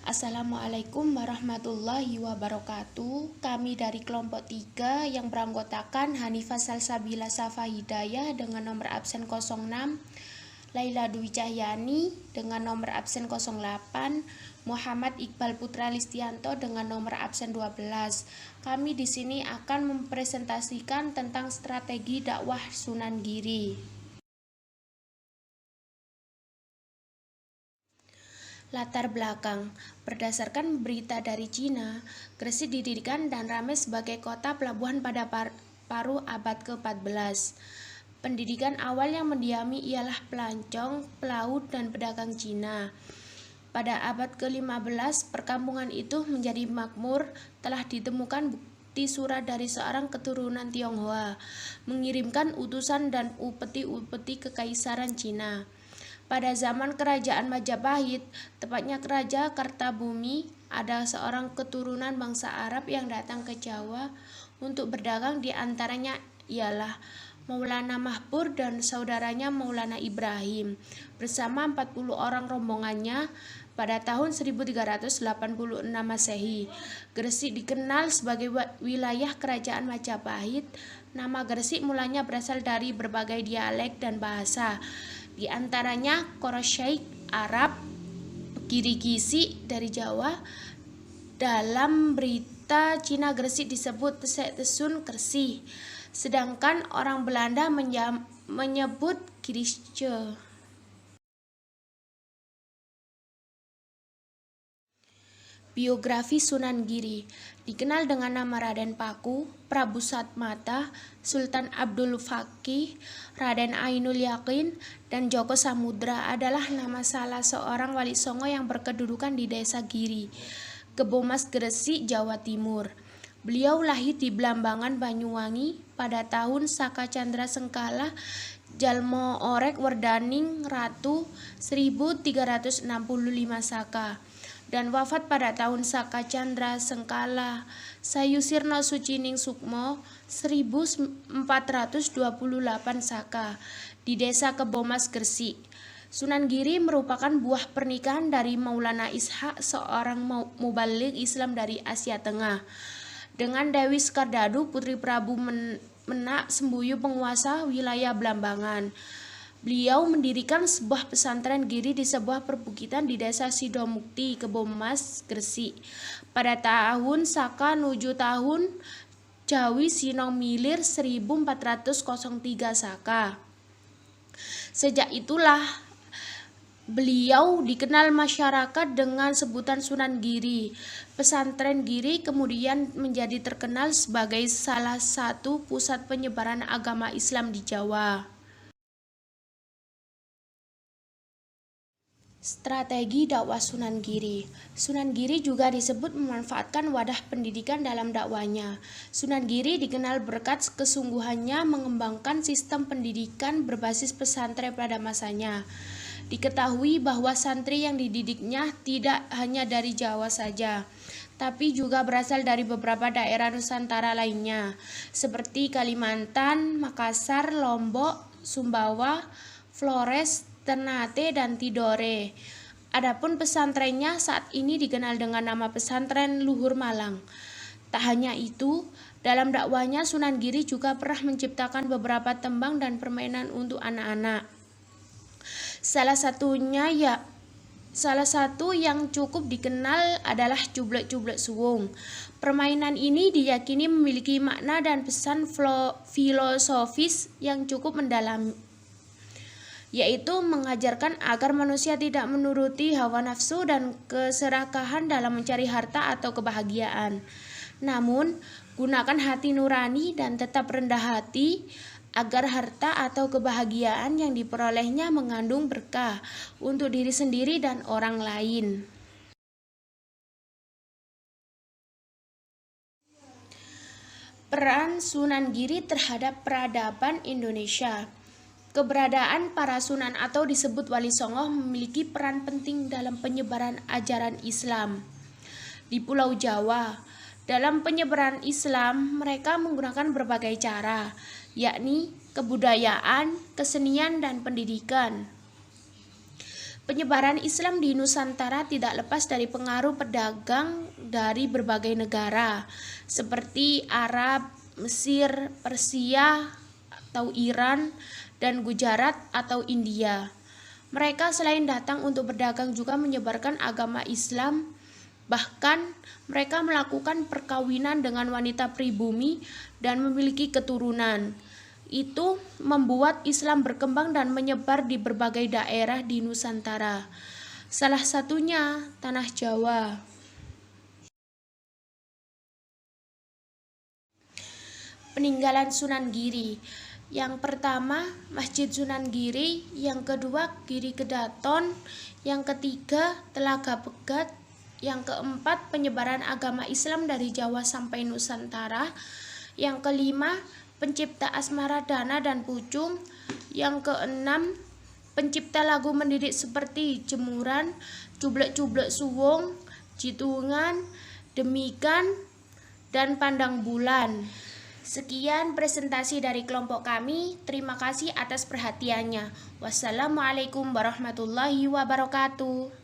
Assalamualaikum warahmatullahi wabarakatuh. Kami dari kelompok 3 yang beranggotakan Hanifah Salsabila Safa Hidayah dengan nomor absen 06, Laila Dwi Cahyani dengan nomor absen 08, Muhammad Iqbal Putra Listianto dengan nomor absen 12. Kami di sini akan mempresentasikan tentang strategi dakwah Sunan Giri. Latar belakang. Berdasarkan berita dari Cina, Gresik didirikan dan ramai sebagai kota pelabuhan pada paruh abad ke-14. Pendidikan awal yang mendiami ialah pelancong, pelaut, dan pedagang Cina. Pada abad ke-15, perkampungan itu menjadi makmur. Telah ditemukan bukti surat dari seorang keturunan Tionghoa mengirimkan utusan dan upeti-upeti kekaisaran Cina. Pada zaman kerajaan Majapahit, tepatnya Raja Kartabumi, ada seorang keturunan bangsa Arab yang datang ke Jawa untuk berdagang, di antaranya ialah Maulana Mahpur dan saudaranya Maulana Ibrahim bersama 40 orang rombongannya. Pada tahun 1386 Masehi, Gresik dikenal sebagai wilayah kerajaan Majapahit. Nama Gresik mulanya berasal dari berbagai dialek dan bahasa, di antaranya Korosyaik Arab, Kirikisi dari Jawa. Dalam berita Cina, Gresik disebut Tesek Tesun Kersih, sedangkan orang Belanda menyebut Kirisce. Biografi Sunan Giri. Dikenal dengan nama Raden Paku, Prabu Satmata, Sultan Abdul Fakih, Raden Ainul Yakin, dan Joko Samudra adalah nama salah seorang wali songo yang berkedudukan di Desa Giri, Kebomas, Gresik, Jawa Timur. Beliau lahir di Blambangan, Banyuwangi pada tahun Saka Candra Sengkala Jalmo Orek Werdaning Ratu 1365 Saka, dan wafat pada tahun Saka Candra Sengkala Sayusirno Sucining Sukmo 1428 Saka di Desa Kebomas, Gresik. Sunan Giri merupakan buah pernikahan dari Maulana Ishak, seorang mubalik Islam dari Asia Tengah, dengan Dewi Skardadu, putri Prabu Menak Sembuyu, penguasa wilayah Blambangan. Beliau mendirikan sebuah pesantren Giri di sebuah perbukitan di Desa Sidomukti, Kebomas, Gresik pada tahun Saka nuju tahun Jawi Sinong Milir 1403 Saka. Sejak itulah beliau dikenal masyarakat dengan sebutan Sunan Giri. Pesantren Giri kemudian menjadi terkenal sebagai salah satu pusat penyebaran agama Islam di Jawa. Strategi dakwah Sunan Giri. Sunan Giri juga disebut memanfaatkan wadah pendidikan dalam dakwahnya. Sunan Giri dikenal berkat kesungguhannya mengembangkan sistem pendidikan berbasis pesantren pada masanya. Diketahui bahwa santri yang dididiknya tidak hanya dari Jawa saja, tapi juga berasal dari beberapa daerah Nusantara lainnya, seperti Kalimantan, Makassar, Lombok, Sumbawa, Flores, Ternate, dan Tidore. Adapun pesantrennya saat ini dikenal dengan nama Pesantren Luhur Malang. Tak hanya itu, dalam dakwahnya Sunan Giri juga pernah menciptakan beberapa tembang dan permainan untuk anak-anak. Salah satu yang cukup dikenal adalah Cublek-Cublek Suwung. Permainan ini diyakini memiliki makna dan pesan filosofis yang cukup mendalam, yaitu mengajarkan agar manusia tidak menuruti hawa nafsu dan keserakahan dalam mencari harta atau kebahagiaan. Namun, gunakan hati nurani dan tetap rendah hati agar harta atau kebahagiaan yang diperolehnya mengandung berkah untuk diri sendiri dan orang lain. Peran Sunan Giri terhadap peradaban Indonesia. Keberadaan para sunan atau disebut wali songo memiliki peran penting dalam penyebaran ajaran Islam di Pulau Jawa. Dalam penyebaran Islam, mereka menggunakan berbagai cara, yakni kebudayaan, kesenian, dan pendidikan. Penyebaran Islam di Nusantara tidak lepas dari pengaruh pedagang dari berbagai negara, seperti Arab, Mesir, Persia, atau Iran, dan Gujarat atau India. Mereka selain datang untuk berdagang juga menyebarkan agama Islam. Bahkan mereka melakukan perkawinan dengan wanita pribumi dan memiliki keturunan. Itu membuat Islam berkembang dan menyebar di berbagai daerah di Nusantara. Salah satunya Tanah Jawa. Peninggalan Sunan Giri. Yang pertama, Masjid Sunan Giri. Yang kedua, Giri Kedaton. Yang ketiga, Telaga Pegat. Yang keempat, penyebaran agama Islam dari Jawa sampai Nusantara. Yang kelima, pencipta Asmara Dana dan Pucung. Yang keenam, pencipta lagu mendidik seperti Jemuran, Cublek-Cublek Suwung, Jitungan, Demikan, dan Pandang Bulan. Sekian presentasi dari kelompok kami. Terima kasih atas perhatiannya. Wassalamualaikum warahmatullahi wabarakatuh.